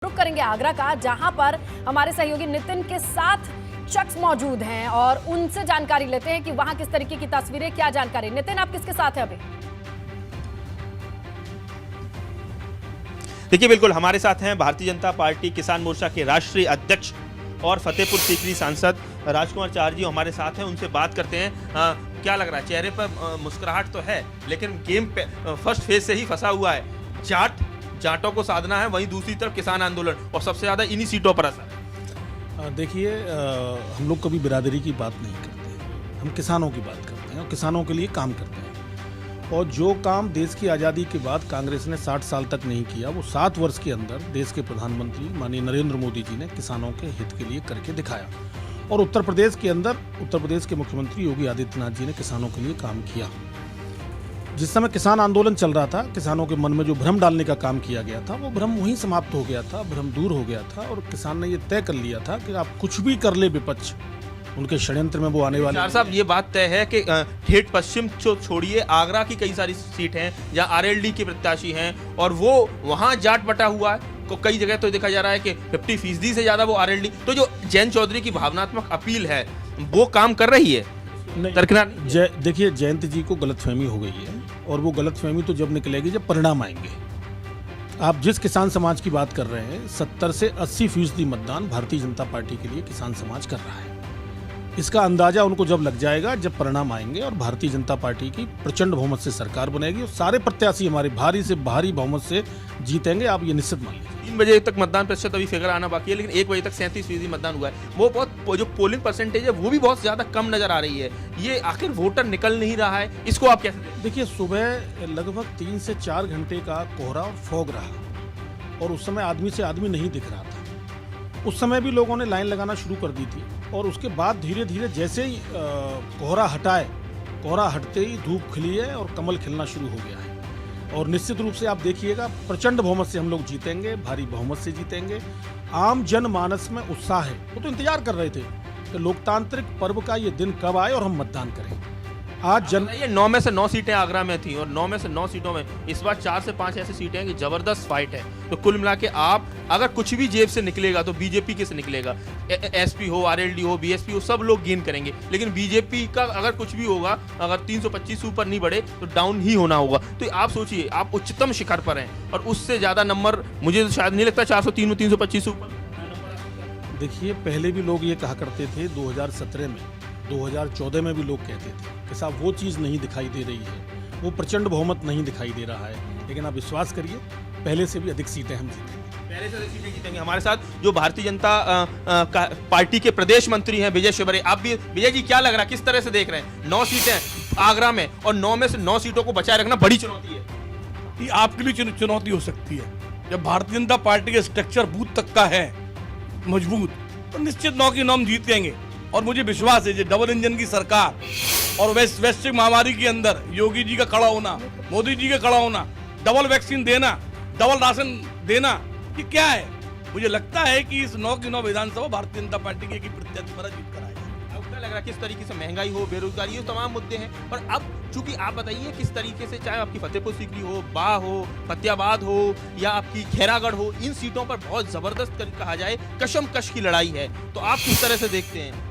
रुक करेंगे आगरा का, जहां पर हमारे सहयोगी नितिन के साथ शख्स मौजूद हैं और उनसे जानकारी लेते हैं कि वहां किस तरीके की तस्वीरें, क्या जानकारी। नितिन, आप किसके साथ हैं अभी? देखिए, बिल्कुल हमारे साथ हैं भारतीय जनता पार्टी किसान मोर्चा के राष्ट्रीय अध्यक्ष और फतेहपुर सीकरी सांसद राजकुमार चार जी हमारे साथ हैं। उनसे बात करते हैं। क्या लग रहा है? चेहरे पर मुस्कुराहट तो है, लेकिन गेम फर्स्ट फेज से ही फंसा हुआ है। जाटों को साधना है, वहीं दूसरी तरफ किसान आंदोलन, और सबसे ज्यादा इन्हीं सीटों पर असर है। देखिए, हम लोग कभी बिरादरी की बात नहीं करते, हम किसानों की बात करते हैं और किसानों के लिए काम करते हैं। और जो काम देश की आज़ादी के बाद कांग्रेस ने 60 साल तक नहीं किया, वो 7 वर्ष के अंदर देश के प्रधानमंत्री माननीय नरेंद्र मोदी जी ने किसानों के हित के लिए करके दिखाया। और उत्तर प्रदेश के अंदर उत्तर प्रदेश के मुख्यमंत्री योगी आदित्यनाथ जी ने किसानों के लिए काम किया। जिस समय किसान आंदोलन चल रहा था, किसानों के मन में जो भ्रम डालने का काम किया गया था, वो भ्रम वहीं समाप्त हो गया था, भ्रम दूर हो गया था। और किसान ने ये तय कर लिया था कि आप कुछ भी कर ले विपक्ष, उनके षड्यंत्र में वो आने वाले। चार साहब, ये बात तय है कि ठेठ पश्चिम छोड़िए, आगरा की कई सारी सीट हैं जहां आरएलडी के प्रत्याशी हैं और वो वहां जाट बटा हुआ है। कई जगह तो देखा जा रहा है कि 50% से ज्यादा वो आरएलडी। तो जो जयंत चौधरी की भावनात्मक अपील है वो काम कर रही है? देखिए, जयंत जी को गलतफहमी हो गई है, और वो गलतफहमी तो जब निकलेगी जब परिणाम आएंगे। आप जिस किसान समाज की बात कर रहे हैं, 70 से 80% मतदान भारतीय जनता पार्टी के लिए किसान समाज कर रहा है। इसका अंदाजा उनको जब लग जाएगा, जब परिणाम आएंगे और भारतीय जनता पार्टी की प्रचंड बहुमत से सरकार बनेगी और सारे प्रत्याशी हमारे भारी से भारी बहुमत से जीतेंगे, आप ये निश्चित मान लीजिए। 3 बजे तक मतदान प्रतिशत अभी फिगर आना बाकी है, लेकिन 1 बजे तक 37% मतदान हुआ है। वो बहुत, जो पोलिंग परसेंटेज है वो भी बहुत ज्यादा कम नजर आ रही है। ये आखिर वोटर निकल नहीं रहा है, इसको आप कैसे देखते हैं? देखिए, सुबह लगभग 3 से 4 घंटे का कोहरा और फॉग रहा, और उस समय आदमी से आदमी नहीं दिख रहा था। उस समय भी लोगों ने लाइन लगाना शुरू कर दी थी, और उसके बाद धीरे धीरे जैसे ही कोहरा हटते ही धूप खिली है और कमल खिलना शुरू हो गया है। और निश्चित रूप से आप देखिएगा, प्रचंड बहुमत से हम लोग जीतेंगे, भारी बहुमत से जीतेंगे। आम जनमानस में उत्साह है, वो तो इंतजार कर रहे थे कि लोकतांत्रिक पर्व का ये दिन कब आए और हम मतदान करें। आज ये 9 में से 9 सीटें आगरा में थी, और 9 में से 9 सीटों में इस बार 4 से 5 ऐसी सीटें हैं कि जबरदस्त फाइट है। तो कुल मिला के आप अगर कुछ भी जेब से निकलेगा तो बीजेपी के से निकलेगा। एसपी हो, आरएलडी हो, बीएसपी हो, सब लोग गेन करेंगे। लेकिन बीजेपी का अगर कुछ भी होगा, अगर 325 ऊपर नहीं बढ़े तो डाउन ही होना होगा। तो आप सोचिए, आप उच्चतम शिखर पर हैं और उससे ज्यादा नंबर मुझे तो शायद नहीं लगता 403 में 325 ऊपर। देखिए, पहले भी लोग ये कहा करते थे, 2017 में, 2014 में भी लोग कहते थे कि साहब वो चीज़ नहीं दिखाई दे रही है, वो प्रचंड बहुमत नहीं दिखाई दे रहा है। लेकिन आप विश्वास करिए, पहले से भी अधिक सीटें हम जीतेंगे। पहले से अधिक सीटें जीतेंगे। हमारे साथ जो भारतीय जनता पार्टी के प्रदेश मंत्री हैं विजय शिवरे, आप भी विजय जी, क्या लग रहा है, किस तरह से देख रहे हैं? 9 सीटें आगरा में, और 9 में से 9 सीटों को बचाए रखना बड़ी चुनौती है। ये आपके लिए चुनौती हो सकती है। जब भारतीय जनता पार्टी का स्ट्रक्चर बूथ तक का है मजबूत, तो निश्चित 9 की 9 हम जीत जाएंगे। और मुझे विश्वास है, जो डबल इंजन की सरकार और वैश्विक महामारी के अंदर योगी जी का खड़ा होना, मोदी जी का खड़ा होना, डबल वैक्सीन देना, डबल राशन देना, ये क्या है? मुझे लगता है कि इस 9 की 9 विधानसभा भारतीय जनता पार्टी के प्रत्याशी पर जीत कराएगा। अब क्या लग रहा है, किस तरीके से महंगाई हो, बेरोजगारी हो, तमाम मुद्दे हैं। और अब चूंकि आप बताइए किस तरीके से, चाहे आपकी फतेहपुर सीकरी हो, बाह हो, फतेहाबाद हो, या आपकी खैरागढ़ हो, इन सीटों पर बहुत जबरदस्त कहा जाए कशमकश की लड़ाई है। तो आप किस तरह से देखते हैं?